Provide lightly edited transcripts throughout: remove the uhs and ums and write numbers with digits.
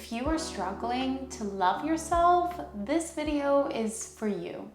If you are struggling to love yourself, this video is for you.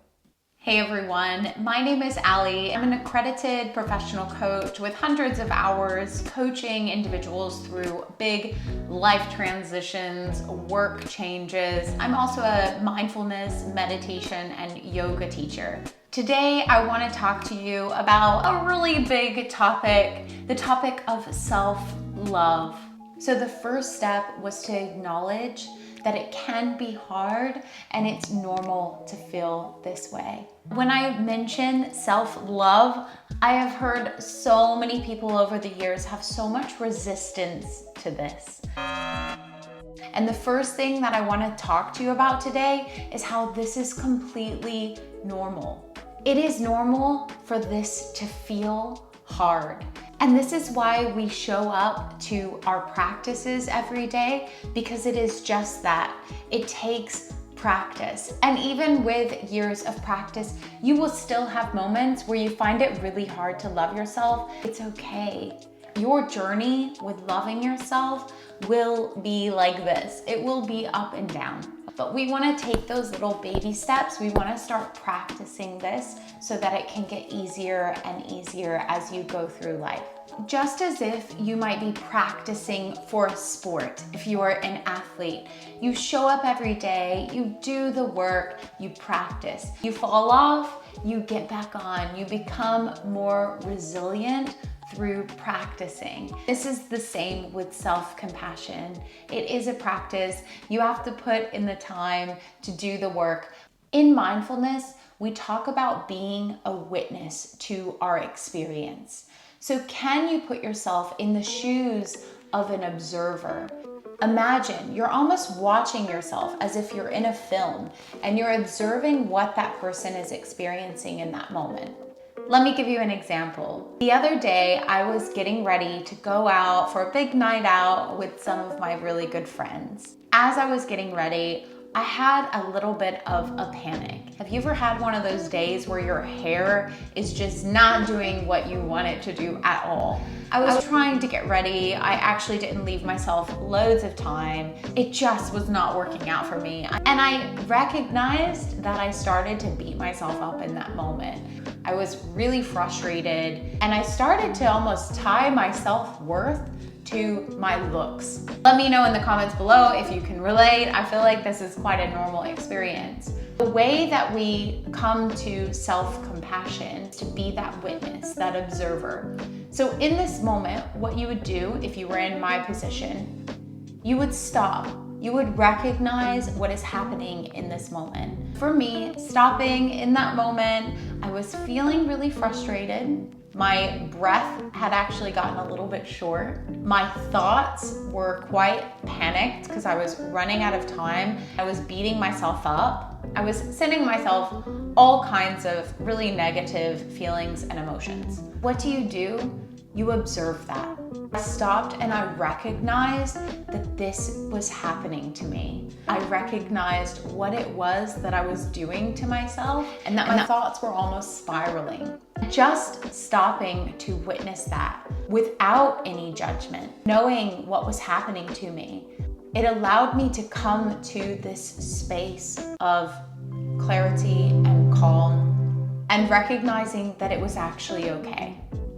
Hey everyone, my name is Allie. I'm an accredited professional coach with hundreds of hours coaching individuals through big life transitions, work changes. I'm also a mindfulness, meditation, and yoga teacher. Today, I want to talk to you about a really big topic, the topic of self-love. So the first step was to acknowledge that it can be hard and it's normal to feel this way. When I mention self-love, I have heard so many people over the years have so much resistance to this. And the first thing that I want to talk to you about today is how this is completely normal. It is normal for this to feel hard. And this is why we show up to our practices every day, because it is just that. It takes practice. And even with years of practice, you will still have moments where you find it really hard to love yourself. It's okay. Your journey with loving yourself will be like this. It will be up and down. But we want to take those little baby steps. We want to start practicing this so that it can get easier and easier as you go through life. Just as if you might be practicing for a sport, if you are an athlete, you show up every day, you do the work, you practice. You fall off, you get back on, you become more resilient through practicing. This is the same with self-compassion. It is a practice. You have to put in the time to do the work. In mindfulness, we talk about being a witness to our experience. So can you put yourself in the shoes of an observer? Imagine you're almost watching yourself as if you're in a film and you're observing what that person is experiencing in that moment. Let me give you an example. The other day, I was getting ready to go out for a big night out with some of my really good friends. As I was getting ready, I had a little bit of a panic. Have you ever had one of those days where your hair is just not doing what you want it to do at all? I was trying to get ready. I actually didn't leave myself loads of time. It just was not working out for me. And I recognized that I started to beat myself up in that moment. I was really frustrated and I started to almost tie my self-worth to my looks. Let me know in the comments below if you can relate. I feel like this is quite a normal experience. The way that we come to self-compassion is to be that witness, that observer. So in this moment, what you would do if you were in my position, you would stop. You would recognize what is happening in this moment. For me, stopping in that moment, I was feeling really frustrated. My breath had actually gotten a little bit short. My thoughts were quite panicked because I was running out of time. I was beating myself up. I was sending myself all kinds of really negative feelings and emotions. What do? You observe that. I stopped and I recognized that this was happening to me. I recognized what it was that I was doing to myself and that my thoughts were almost spiraling. Just stopping to witness that without any judgment, knowing what was happening to me, it allowed me to come to this space of clarity and calm and recognizing that it was actually okay.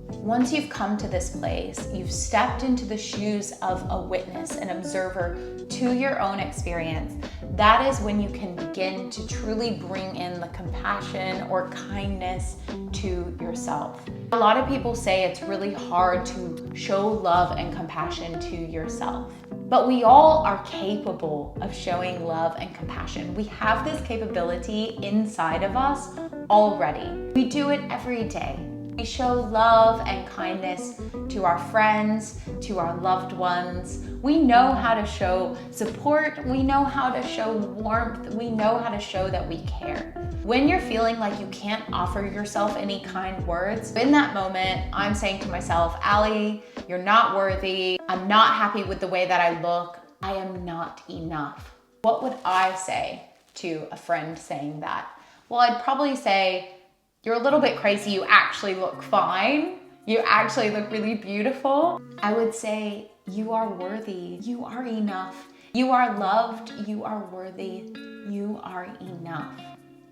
Once you've come to this place, you've stepped into the shoes of a witness, an observer to your own experience, that is when you can begin to truly bring in the compassion or kindness to yourself. A lot of people say it's really hard to show love and compassion to yourself, but we all are capable of showing love and compassion. We have this capability inside of us already. We do it every day. We show love and kindness to our friends, to our loved ones. We know how to show support. We know how to show warmth. We know how to show that we care. When you're feeling like you can't offer yourself any kind words, in that moment, I'm saying to myself, Allie, you're not worthy. I'm not happy with the way that I look. I am not enough. What would I say to a friend saying that? Well, I'd probably say, you're a little bit crazy, you actually look fine. You actually look really beautiful. I would say, you are worthy, you are enough. You are loved, you are worthy, you are enough.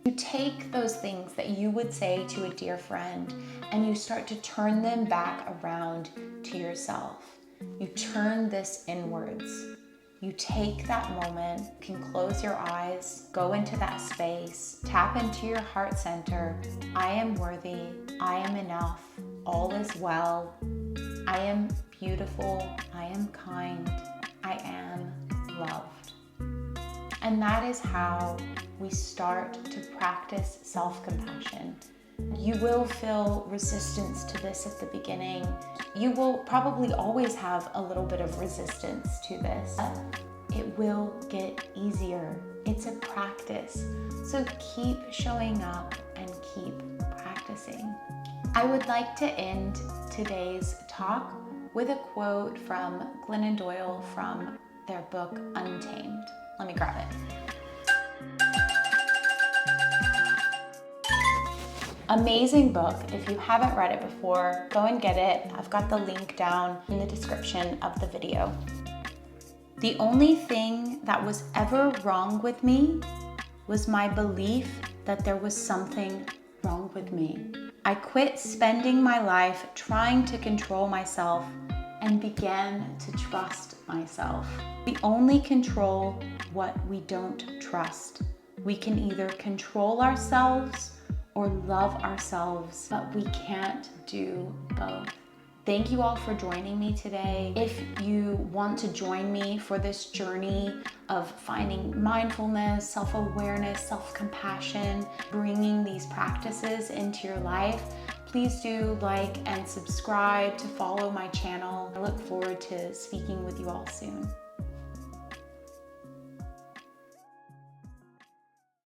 You take those things that you would say to a dear friend and you start to turn them back around to yourself. You turn this inwards. You take that moment, you can close your eyes, go into that space, tap into your heart center. I am worthy, I am enough, all is well, I am beautiful, I am kind, I am loved. And that is how we start to practice self-compassion. You will feel resistance to this at the beginning. You will probably always have a little bit of resistance to this. It will get easier. It's a practice. So keep showing up and keep practicing. I would like to end today's talk with a quote from Glennon and Doyle from their book, Untamed. Let me grab it. Amazing book. If you haven't read it before, go and get it. I've got the link down in the description of the video. The only thing that was ever wrong with me was my belief that there was something wrong with me. I quit spending my life trying to control myself and began to trust myself. We only control what we don't trust. We can either control ourselves or love ourselves, but we can't do both. Thank you all for joining me today. If you want to join me for this journey of finding mindfulness, self-awareness, self-compassion, bringing these practices into your life, please do like and subscribe to follow my channel. I look forward to speaking with you all soon.